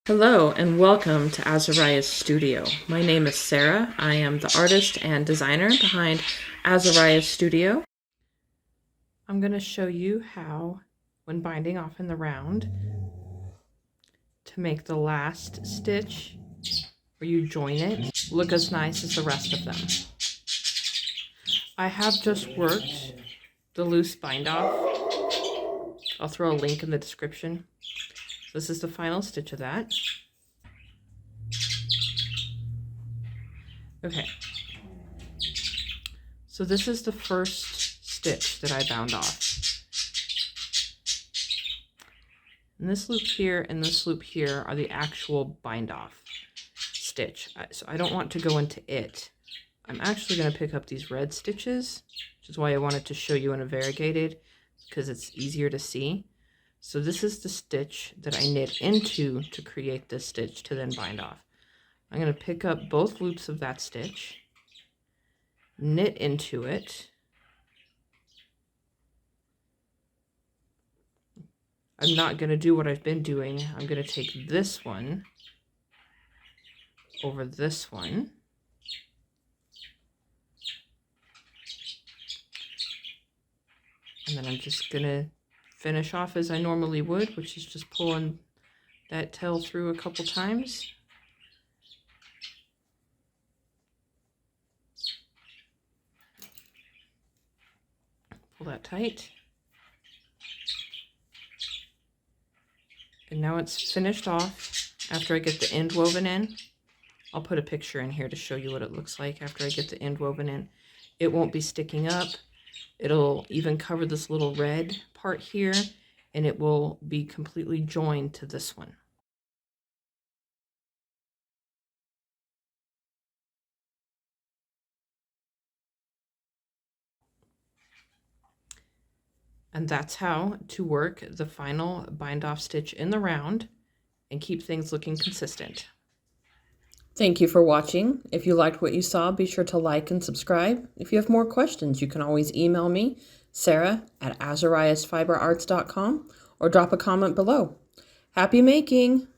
Hello and welcome to Azariah's Studio. My name is Sarah. I am the artist and designer behind Azariah's Studio. I'm going to show you how, when binding off in the round, to make the last stitch where you join it look as nice as the rest of them. I have just worked the loose bind off. I'll throw a link in the description. This is the final stitch of that. Okay, so this is the first stitch that I bound off. And this loop here and this loop here are the actual bind off stitch. So I don't want to go into it. I'm actually going to pick up these red stitches, which is why I wanted to show you in a variegated, because it's easier to see. So this is the stitch that I knit into to create this stitch to then bind off. I'm going to pick up both loops of that stitch, knit into it. I'm not going to do what I've been doing. I'm going to take this one over this one. And then I'm just going to finish off as I normally would, which is just pulling that tail through a couple times. Pull that tight. And now it's finished off. After I get the end woven in, I'll put a picture in here to show you what it looks like after I get the end woven in. It won't be sticking up. It'll even cover this little red part here, and it will be completely joined to this one. And that's how to work the final bind off stitch in the round and keep things looking consistent. Thank you for watching. If you liked what you saw, be sure to like and subscribe. If you have more questions, you can always email me, Sarah@azariahsfiberarts.com, or drop a comment below. Happy making!